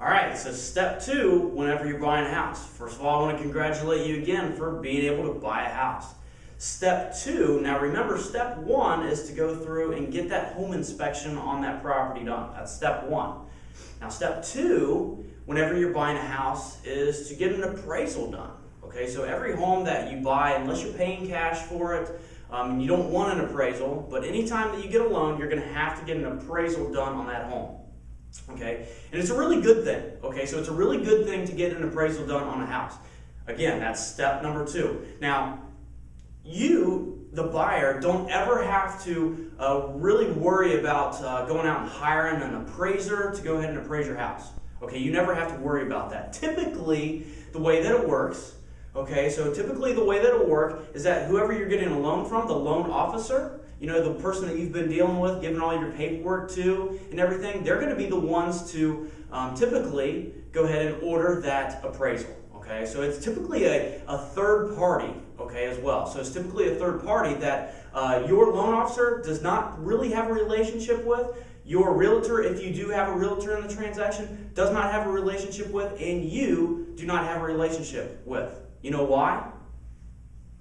All right, so step two, whenever you're buying a house. First of all, I want to congratulate you again for being able to buy a house. Step two, now remember step one is to go through and get that home inspection on that property done. That's step one. Now step two, whenever you're buying a house, is to get an appraisal done. Okay, so every home that you buy, unless you're paying cash for it, you don't want an appraisal, but anytime that you get a loan, you're going to have to get an appraisal done on that home. Okay, and it's a really good thing. Okay, so it's a really good thing to get an appraisal done on a house. Again, that's step number two. Now, you, the buyer, don't ever have to really worry about going out and hiring an appraiser to go ahead and appraise your house. Okay, you never have to worry about that. Typically, the way that it works, is that whoever you're getting a loan from, the loan officer, you know, the person that you've been dealing with, giving all your paperwork to and everything, they're going to be the ones to typically go ahead and order that appraisal. Okay, so it's typically a third party, okay, as well. So it's typically a third party that your loan officer does not really have a relationship with. Your realtor, if you do have a realtor in the transaction, does not have a relationship with, and you do not have a relationship with. You know why?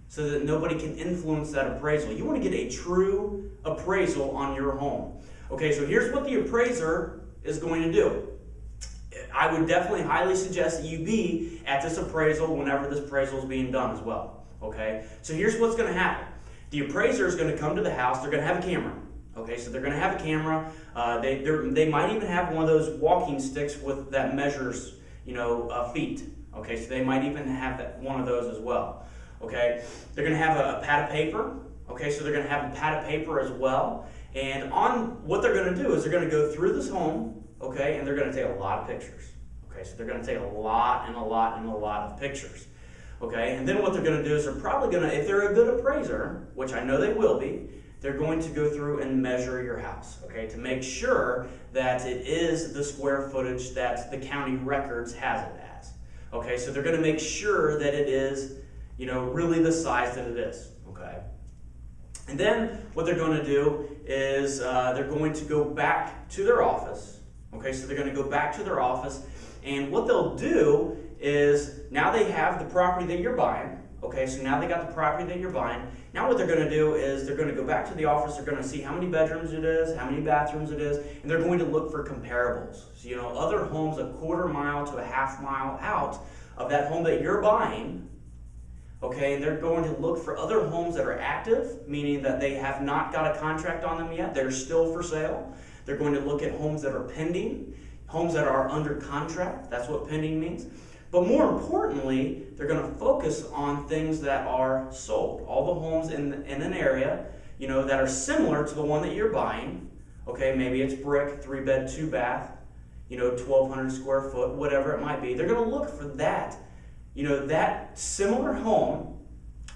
So that nobody can influence that appraisal. You want to get a true appraisal on your home. Okay, so here's what the appraiser is going to do. I would definitely highly suggest that you be at this appraisal whenever this appraisal is being done as well. Okay, so here's what's going to happen. The appraiser is going to come to the house. They're going to have a camera. Okay, so they're going to have a camera. They might even have one of those walking sticks with that measures, feet. Okay, so they might even have one of those as well. Okay, they're going to have a pad of paper. Okay, so they're going to have a pad of paper as well. And on what they're going to do is they're going to go through this home, okay, and they're going to take a lot of pictures. Okay, so they're going to take a lot of pictures. Okay, and then what they're going to do is they're probably going to, if they're a good appraiser, which I know they will be, they're going to go through and measure your house, okay, to make sure that it is the square footage that the county records has it as. Okay, so they're going to make sure that it is, really the size that it is, okay? And then what they're going to do is they're going to go back to their office, okay? So they're going to go back to their office, and what they'll do is now they have the property that you're buying, okay? So now they got the property that you're buying. Now what they're going to do is they're going to go back to the office, they're going to see how many bedrooms it is, how many bathrooms it is, and they're going to look for comparables. So, other homes a quarter mile to a half mile out of that home that you're buying, okay, and they're going to look for other homes that are active, meaning that they have not got a contract on them yet, they're still for sale. They're going to look at homes that are pending, homes that are under contract, that's what pending means. But more importantly, they're going to focus on things that are sold. All the homes in an area, that are similar to the one that you're buying, okay, maybe it's brick, 3-bed, 2-bath, 1,200 square foot, whatever it might be. They're going to look for that, that similar home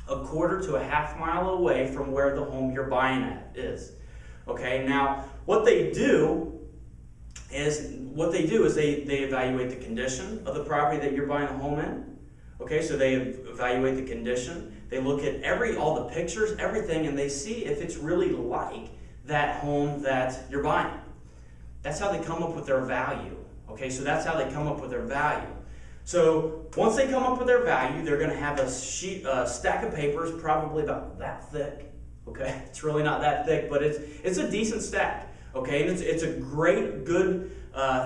a quarter to a half mile away from where the home you're buying at is. Okay, now what they do is they evaluate the condition of the property that you're buying a home in. Okay, so they evaluate the condition. They look at all the pictures, everything, and they see if it's really like that home that you're buying. That's how they come up with their value. Okay, so that's how they come up with their value. So once they come up with their value, they're going to have a stack of papers, probably about that thick. Okay, it's really not that thick, but it's a decent stack. Okay, and it's a great, good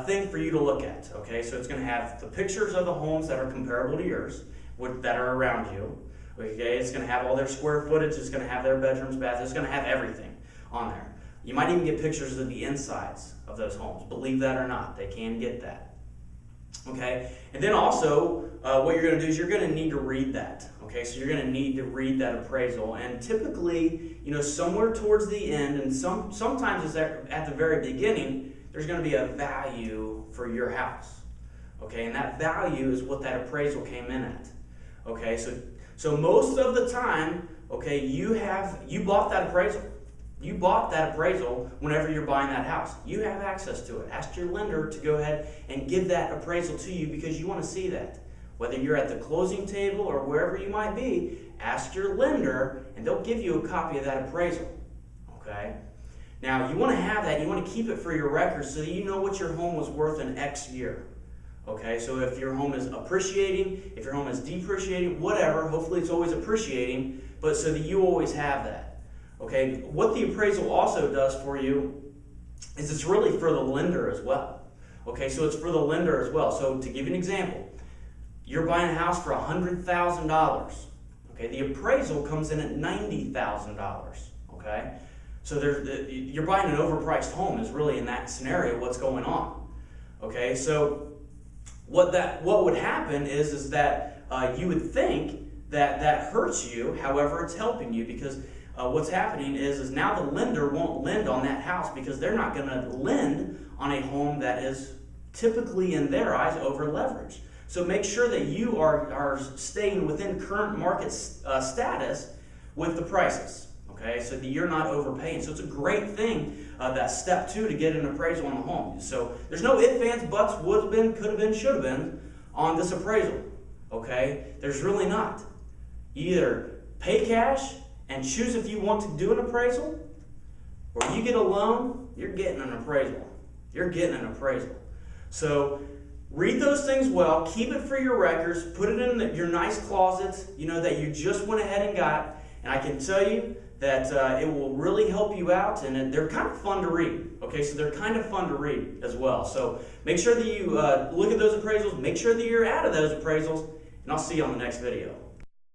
thing for you to look at. Okay, so it's going to have the pictures of the homes that are comparable to yours, that are around you. Okay, it's going to have all their square footage. It's going to have their bedrooms, baths. It's going to have everything on there. You might even get pictures of the insides of those homes. Believe that or not, they can get that. Okay, and then also what you're going to do is you're going to need to read that. Okay, so you're going to need to read that appraisal, and typically, somewhere towards the end, and sometimes it's at the very beginning, there's going to be a value for your house. Okay, and that value is what that appraisal came in at. Okay, so most of the time, okay, you bought that appraisal. You bought that appraisal whenever you're buying that house. You have access to it. Ask your lender to go ahead and give that appraisal to you because you want to see that. Whether you're at the closing table or wherever you might be, ask your lender and they'll give you a copy of that appraisal. Okay? Now, you want to have that. You want to keep it for your records so that you know what your home was worth in X year. Okay, so if your home is appreciating, if your home is depreciating, whatever, hopefully it's always appreciating, but so that you always have that. Okay, what the appraisal also does for you is it's really for the lender as well. Okay, so it's for the lender as well. So to give you an example, you're buying a house for $100,000. Okay, the appraisal comes in at $90,000. Okay, so you're buying an overpriced home is really in that scenario what's going on. Okay, so what would happen is that you would think that hurts you. However, it's helping you, because what's happening is now the lender won't lend on that house, because they're not going to lend on a home that is typically in their eyes over leveraged. So make sure that you are staying within current market status with the prices. Okay, so that you're not overpaying. So it's a great thing, that step 2 to get an appraisal on the home. So there's no ifs, ands, buts, would have been, could have been, should have been on this appraisal. Okay, there's really not. Either pay cash and choose if you want to do an appraisal, or you get a loan, you're getting an appraisal. You're getting an appraisal. So read those things well, keep it for your records, put it in your nice closet, that you just went ahead and got. And I can tell you that it will really help you out, and they're kind of fun to read. Okay, so they're kind of fun to read as well. So make sure that you look at those appraisals, make sure that you're out of those appraisals, and I'll see you on the next video.